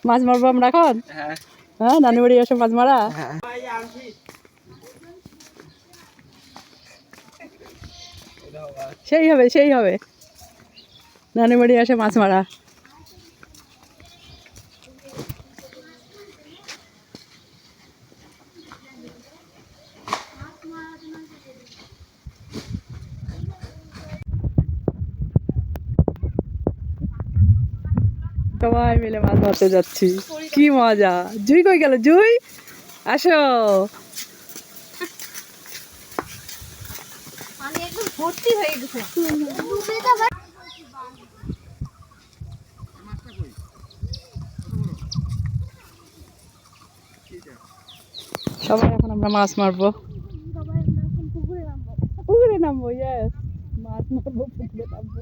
মাছ মারবো আমরা এখন? হ্যাঁ, নানি বাড়ি এসে মাছ মারা। সেই হবে, সেই হবে, নানি বাড়ি এসে মাছ মারা। সবাই মিলে মাছ মারতে যাচ্ছি, কি মজা। জুই কই গেল? জুই আসো। সবাই এখন আমরা মাছ মারবো, পুকুরে নামবো। ইয়েস, মাছ মারবো, পুকুরে নামবো।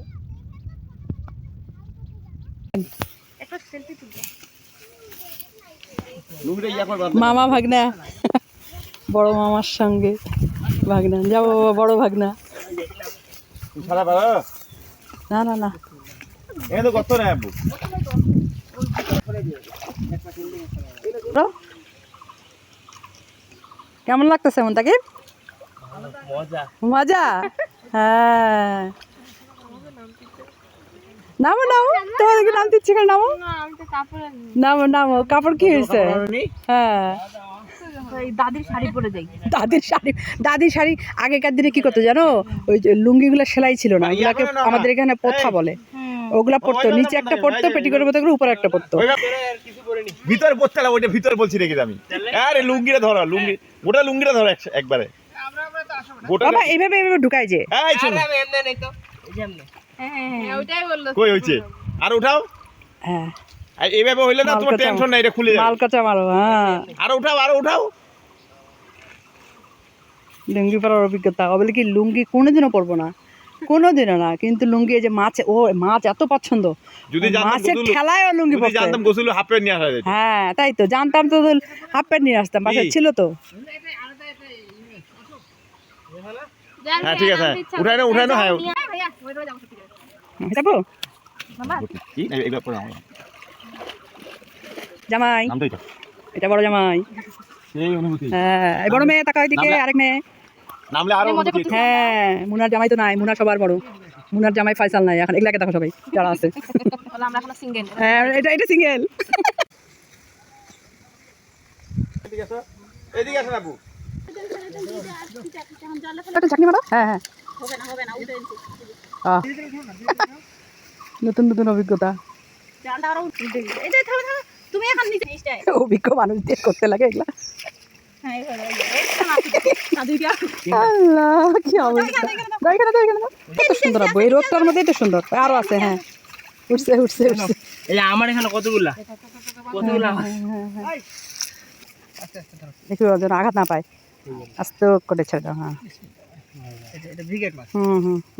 মামা ভাগনা, বড় মামার সঙ্গে ভাগনা যাবো, বড় ভাগনা। না না না, কেমন লাগতেছে এমন তাকে? মজা। হ্যাঁ, নামো নামো, তোমাদেরকে নামতে ইচ্ছে করে নামো। নামো নামো, কাপড় কি হয়েছে? হ্যাঁ, দাদির শাড়ি পরে যাই। দাদির শাড়ি আগেকার দিনে কি করতো জানো? ওই যে লুঙ্গিগুলো সেলাই ছিল না, ওগুলাকে আমাদের এখানে প্রথা বলে। ওগুলা পড়তো, নিচে একটা পড়তো পেটিকোটের মতো করে, উপরে একটা পড়তো। ভিতরে পড়তে না, ওইটা ভিতরে বলছি রেখে আমি। আরে লুঙ্গিটা ধরো, লুঙ্গি গোটা লুঙ্গিটা ধরো একবারে। বাবা এইভাবে এইভাবে ঢুকাই যে। এই শোনো, ওইটাই বললো। কই হইছে? আর উঠাও। হ্যাঁ, আর এইভাবে হইলে না তোমার টেনশন নাই, এটা খুলে যাবে। মালকাচা মারো। হ্যাঁ, আর উঠাও, আর উঠাও। লুঙ্গি পরার অভিজ্ঞতা বলে কি, লুঙ্গি কোনোদিনও পরবো না, কোনোদিনও না। কিন্তু লুঙ্গি যে মাছ, ও মাছ এত পছন্দ, মাছের ঠেলায় ও লুঙ্গি পরতো। জানতাম গোসল হাফ প্যান্ট নিয়ে আসা যেত। হ্যাঁ তাই তো, জানতাম তো হাফ প্যান্ট নিয়ে আসতাম, বাসায় ছিল তো। হ্যাঁ ঠিক আছে, উঠাই না, উঠাই না। হ্যাঁ যাবো কি এইবার পড়া আমার জামাই, নামটাই তো এটা বড় জামাই। সেই অনুভূতি। হ্যাঁ, এই বড় মেয়ে তাকাও এদিকে, আরেক মেয়ে। নামলে আরো অনুভূতি। হ্যাঁ, মুনার জামাই তো নাই, মুনা সবার বড়। মুনার জামাই ফয়সাল নাই এখন, এগুলাকে দেখো সবাই যারা আছে। আমরা এখন সিঙ্গেল। হ্যাঁ, এটা সিঙ্গেল। এদিকে আসো, এদিকে আসো বাবু। একটা চাকনি মারো। হ্যাঁ হ্যাঁ, নতুন নতুন অভিজ্ঞতা। অভিজ্ঞ মানুষদের করতে লাগে এগুলা। আল্লাহ, কি অবস্থা। কত সুন্দর আব্বু, এই রোদটার মধ্যেই তো সুন্দর। আরো আছে। হ্যাঁ, উঠছে উঠছে উঠছে। এই আমার এখানে কতগুলা দেখি যেন আঘাত না পায়, আস্তে করে ছেড়ে দাও। হ্যাঁ,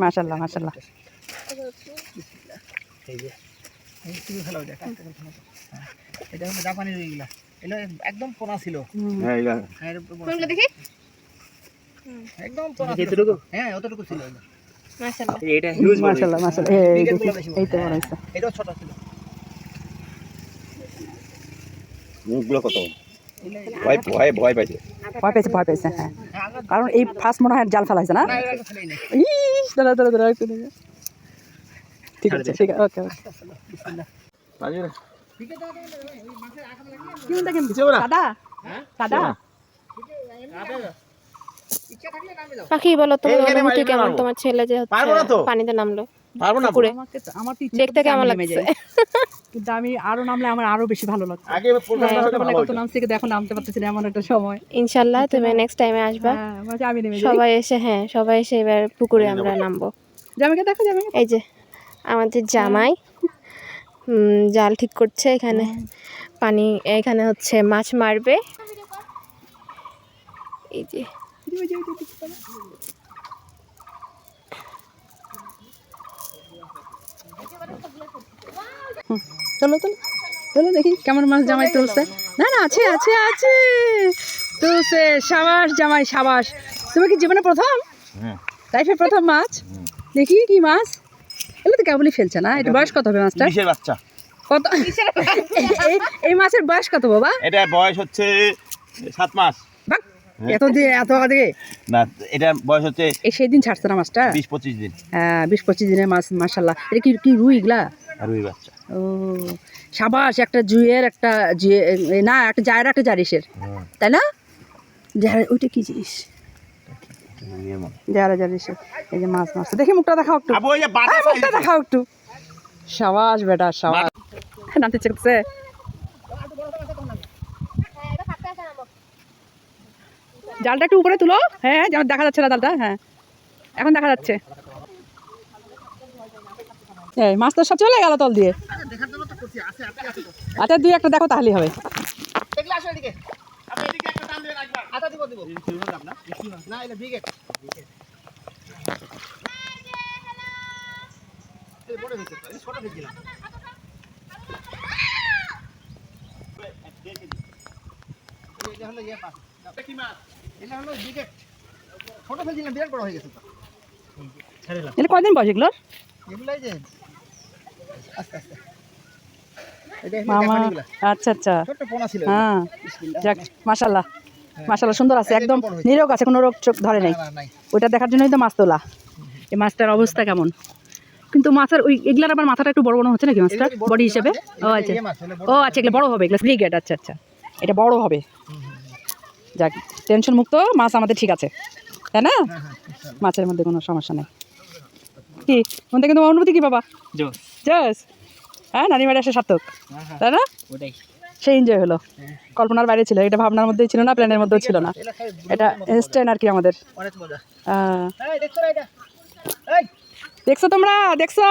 মাশাল্লাহ মাশাল্লাহ। এটা হলো জাপানি রুইগুলা, এটা একদম পোনা ছিল। হ্যাঁ এইটা দেখি একদম পোনা ছিল। হ্যাঁ অতটুকু ছিল। মাশাআল্লাহ, এটা হিউজ মাশাল্লাহ মাশাল্লাহ। এই তো বড় হইছে। এটাও ছোট ছিল। মুখগুলো কত ভয় ভয় ভয় পাইছে। ভয় পেয়েছে। হ্যাঁ, কারণ এই ফার্স্ট মনে হয় জাল ফেলা হয়েছে না। ইস, দাঁড়া দাঁড়া দাঁড়া, ঠিক আছে ঠিক আছে, ওকে ওকে। দাদা দাদা, পাখি বলো তোমার অনুভূতি কেমন? তোমার ছেলে যে হচ্ছে পানিতে নামলো, পারবো না পুকুরে, আমার দেখতে কেমন লাগছে? কিন্তু আমি আরো নামলে আমার আরো বেশি ভালো লাগছে। আগে ছোটবেলায় কত নামছি, কিন্তু এখন নামতে পারতেছি না, এমন একটা সময়। ইনশাআল্লাহ তুমি নেক্সট টাইমে আসবা। হ্যাঁ, আমি নেমে যাই। সবাই এসে এবার পুকুরে আমরা নামবো। জামাইকে দেখো, জামাইকে। এই যে আমাদের জামাই জাল ঠিক করছে এখানে, পানি এখানে হচ্ছে মাছ মারবে। এই যে চলো চলো চলো দেখি কেমন মাছ জামাই তুলছে। না না, আছে আছে আছে, তুলছে। সাবাস জামাই সাবাস। তুমি কি জীবনে প্রথম, লাইফে প্রথম মাছ? দেখি কি মাছ। এগুলো তো কেবলই ফেলছে না, এটা বয়স কত হবে মাছটা? কিসের বাচ্চা? কত এই মাছের বয়স কত বাবা? এটা বয়স হচ্ছে 7 মাস। বাহ, এত আগে না, এটা বয়স হচ্ছে এই সেদিন ছাড়ছে না মাছটা? 20-25 দিন। হ্যাঁ, 20-25 দিনের মাছ, মাশাল্লাহ। এটা কি রুই এগুলা? আর রুই বাচ্চা। ও সাবাস, একটা জুয়ের একটা না, একটা জায়ের একটা জারিসের, তাই না? ওইটা কি জিনিস? যারা জারিসের এই যে মাছ দেখি মুখটা দেখাও একটু, আবু ওই যে বাটা মুখটা দেখাও একটু। সাবাস বেটা, সাবাস। নামতে ইচ্ছে করছে। জালটা একটু উপরে তুলো। হ্যাঁ, যেন দেখা যাচ্ছে না জালটা। হ্যাঁ, এখন দেখা যাচ্ছে। এই মাছ তো সব চলে গেল তল দিয়ে। দেখার জন্য তো করছি, আছে আছে আছে তো। আচ্ছা, দুই একটা দেখো তাহলেই হবে। এগুলা আসো এদিকে। আপনি এদিকে একটা টান দিবেন একবার। আটা দিব। না, এটা ব্রিগেড। এই বড় হয়েছে তো, এই ছোট দিলাম। এটা হলো ইয়ে পাস। কি মাছ? এটা হলো ব্রিগেড। ছোট ফেলছিলাম, বিরাট বড় হয়ে গেছে তো। ছেড়েলাম। এটা কয়দিন বয়স এগুলো? এগুলাই যে আস্তে আস্তে। এটা হলো মামা, জাপানিগুলা। আচ্ছা আচ্ছা। ছোট পোনা ছিল। হ্যাঁ, বিসমিল্লাহ। যাক, মাশাল্লাহ মাশাল্লাহ, সুন্দর আছে একদম, একদম বড় হয়েছে। নিরোগ আছে, কোনো রোগ চোখ ধরে নাই। না, নাই। ওইটা দেখার জন্যই তো মাছ তোলা। এই মাছটার অবস্থা কেমন? কিন্তু মাছের ওই এগুলার আবার মাথাটা একটু বড় বড় হচ্ছে নাকি মাছটা এগুলো বড় বডি বড় হিসেবে? আছে, ও এগুলো আচ্ছা, ইয়ে মাছ, এগুলো বড় ও আচ্ছা, এগুলো বড় হবে, এগুলো ব্রিগেড। আচ্ছা আচ্ছা, এটা বড় হবে। যাক, টেনশন মুক্ত মাছ আমাদের, ঠিক আছে, তাই না? মাছের মধ্যে কোনো সমস্যা নেই। কি মধ্যে কিন্তু অনুভূতি কি বাবা? জস, হ্যাঁ, নানি বাড়ি আসে সার্থক, তাই না? ওটাই। সেই এনজয় হলো, কল্পনার বাইরে ছিল, এটা ভাবনার মধ্যেই ছিল না, প্ল্যানের মধ্যেও ছিল না, এটা ইনস্ট্যান্ট আর কি আমাদের। অনেক মজা। আহ, এই দেখছো না এটা? এই দেখছো তোমরা, দেখছো?